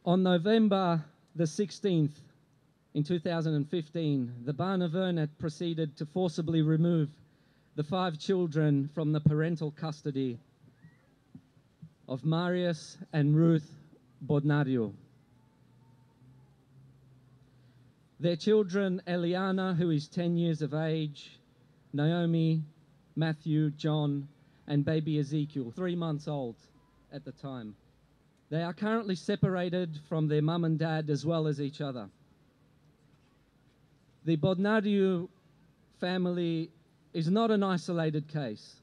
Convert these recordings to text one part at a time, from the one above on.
On November the 16th, in 2015, the Barnevernet proceeded to forcibly remove the 5 children from the parental custody of Marius and Ruth Bodnariu. Their children, Eliana, who is 10 years of age, Naomi, Matthew, John, and baby Ezekiel, 3 months old at the time. They are currently separated from their mum and dad as well as each other. The Bodnariu family is not an isolated case,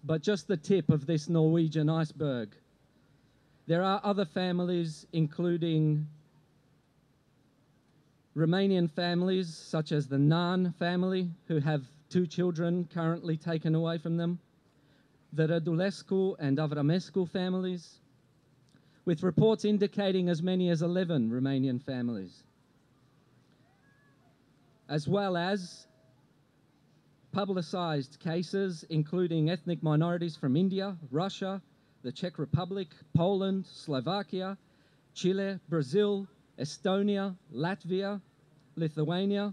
but just the tip of this Norwegian iceberg. There are other families, including Romanian families, such as the Nan family, who have 2 children currently taken away from them, the Radulescu and Avramescu families, with reports indicating as many as 11 Romanian families, as well as publicized cases including ethnic minorities from India, Russia, the Czech Republic, Poland, Slovakia, Chile, Brazil, Estonia, Latvia, Lithuania,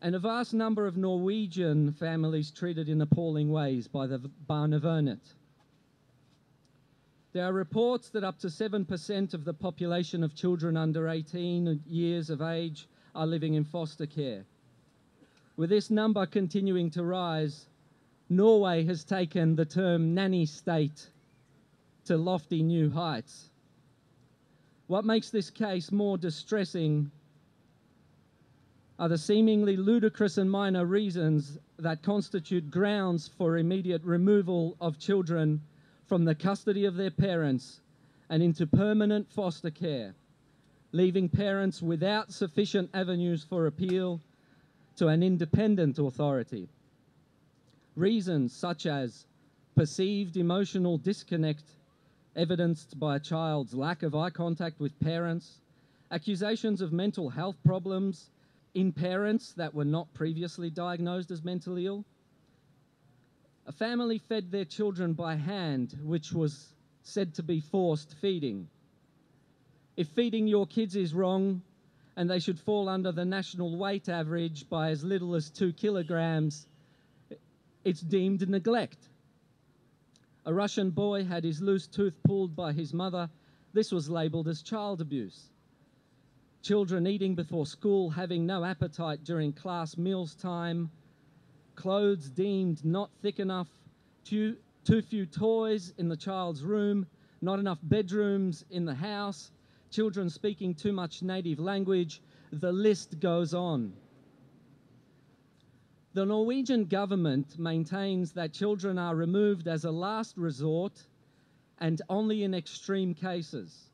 and a vast number of Norwegian families treated in appalling ways by the Barnevernet. There are reports that up to 7% of the population of children under 18 years of age are living in foster care. With this number continuing to rise, Norway has taken the term nanny state to lofty new heights. What makes this case more distressing are the seemingly ludicrous and minor reasons that constitute grounds for immediate removal of children from the custody of their parents and into permanent foster care, leaving parents without sufficient avenues for appeal to an independent authority. Reasons such as perceived emotional disconnect evidenced by a child's lack of eye contact with parents, accusations of mental health problems in parents that were not previously diagnosed as mentally ill. A family fed their children by hand, which was said to be forced feeding. If feeding your kids is wrong, and they should fall under the national weight average by as little as 2 kilograms, it's deemed neglect. A Russian boy had his loose tooth pulled by his mother. This was labeled as child abuse. Children eating before school, having no appetite during class meals time, clothes deemed not thick enough, too few toys in the child's room, not enough bedrooms in the house, children speaking too much native language, the list goes on. The Norwegian government maintains that children are removed as a last resort and only in extreme cases.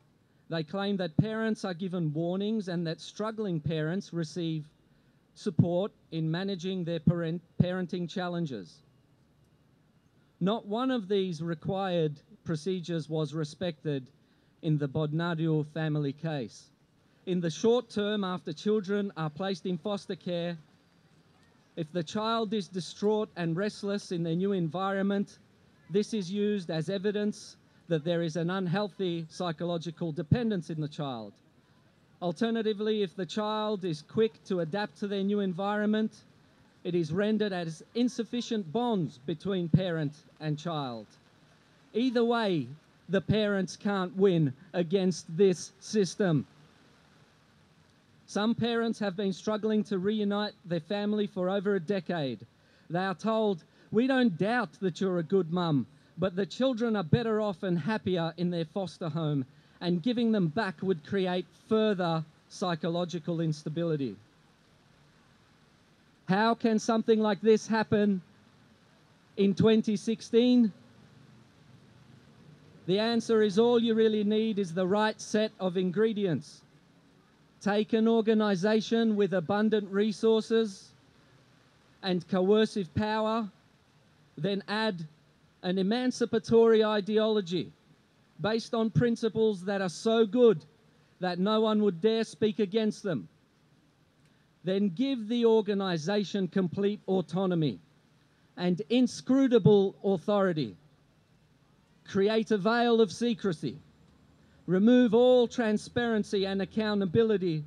They claim that parents are given warnings and that struggling parents receive support in managing their parenting challenges. Not one of these required procedures was respected in the Bodnariu family case. In the short term, after children are placed in foster care, if the child is distraught and restless in their new environment, this is used as evidence that there is an unhealthy psychological dependence in the child. Alternatively, if the child is quick to adapt to their new environment, it is rendered as insufficient bonds between parent and child. Either way, the parents can't win against this system. Some parents have been struggling to reunite their family for over a decade. They are told, "We don't doubt that you're a good mum, but the children are better off and happier in their foster home, and giving them back would create further psychological instability." How can something like this happen in 2016? The answer is all you really need is the right set of ingredients. Take an organization with abundant resources and coercive power, then add an emancipatory ideology based on principles that are so good that no one would dare speak against them. Then give the organization complete autonomy and inscrutable authority. Create a veil of secrecy. Remove all transparency and accountability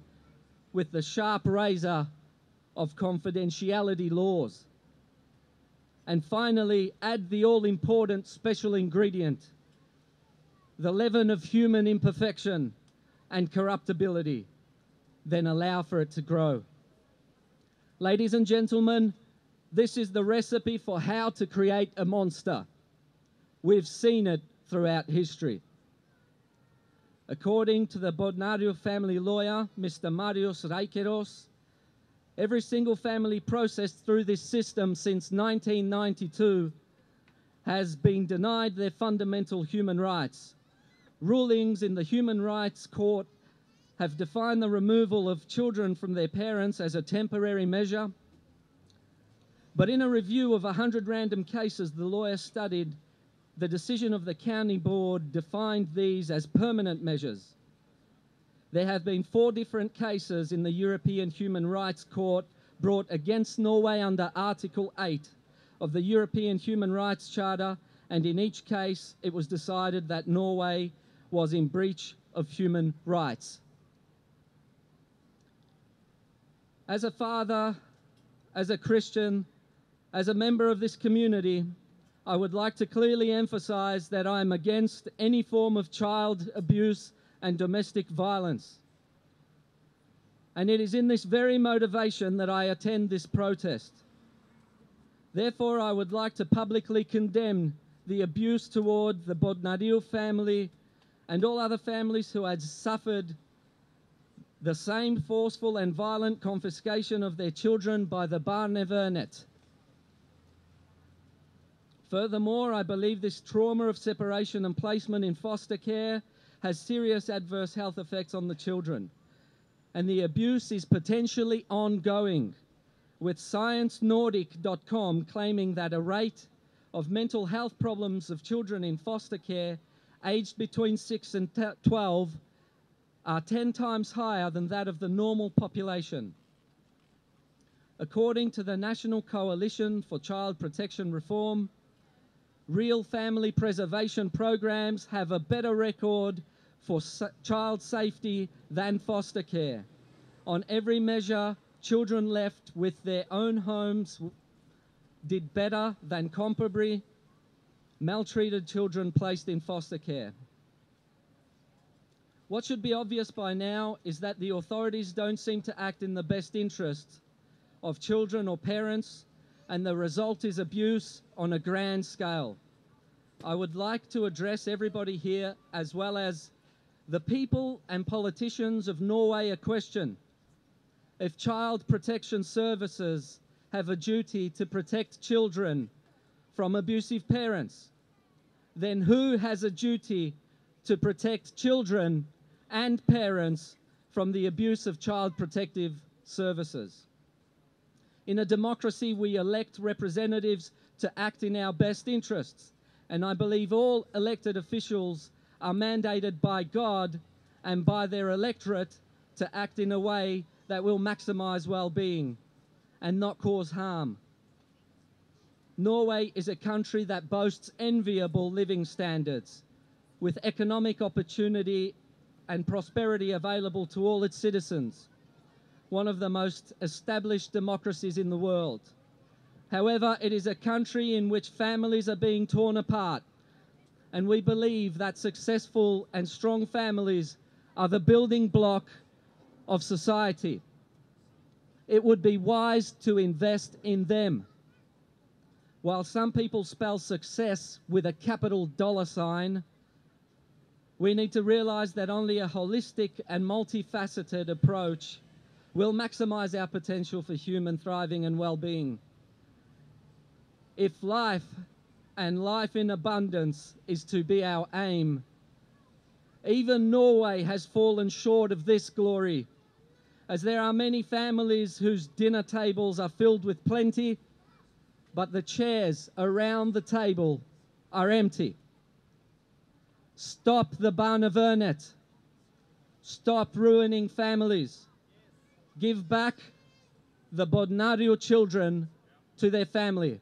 with the sharp razor of confidentiality laws. And finally, add the all-important special ingredient, the leaven of human imperfection and corruptibility, then allow for it to grow. Ladies and gentlemen, this is the recipe for how to create a monster. We've seen it throughout history. According to the Bodnariu family lawyer, Mr. Marius Reikeros, every single family processed through this system since 1992 has been denied their fundamental human rights. Rulings in the Human Rights Court have defined the removal of children from their parents as a temporary measure. But in a review of 100 random cases the lawyer studied, the decision of the county board defined these as permanent measures. There have been 4 different cases in the European Human Rights Court brought against Norway under Article 8 of the European Human Rights Charter, and in each case it was decided that Norway was in breach of human rights. As a father, as a Christian, as a member of this community, I would like to clearly emphasize that I am against any form of child abuse and domestic violence. And it is in this very motivation that I attend this protest. Therefore, I would like to publicly condemn the abuse toward the Bodnariu family and all other families who had suffered the same forceful and violent confiscation of their children by the Barnevernet. Furthermore, I believe this trauma of separation and placement in foster care has serious adverse health effects on the children. And the abuse is potentially ongoing, with ScienceNordic.com claiming that a rate of mental health problems of children in foster care aged between 6 and 12 are 10 times higher than that of the normal population. According to the National Coalition for Child Protection Reform, real family preservation programs have a better record for child safety than foster care. On every measure, children left with their own homes did better than comparably maltreated children placed in foster care. What should be obvious by now is that the authorities don't seem to act in the best interests of children or parents, and the result is abuse on a grand scale. I would like to address everybody here, as well as the people and politicians of Norway, a question. If child protection services have a duty to protect children from abusive parents, then who has a duty to protect children and parents from the abuse of child protective services? In a democracy, we elect representatives to act in our best interests, and I believe all elected officials are mandated by God and by their electorate to act in a way that will maximize well-being and not cause harm. Norway is a country that boasts enviable living standards, with economic opportunity and prosperity available to all its citizens, one of the most established democracies in the world. However, it is a country in which families are being torn apart, and we believe that successful and strong families are the building block of society. It would be wise to invest in them. While some people spell success with a capital $sign, we need to realize that only a holistic and multifaceted approach will maximize our potential for human thriving and well-being. If life and life in abundance is to be our aim, even Norway has fallen short of this glory, as there are many families whose dinner tables are filled with plenty, but the chairs around the table are empty. Stop the Barnevernet. Stop ruining families. Give back the Bodnariu children to their family.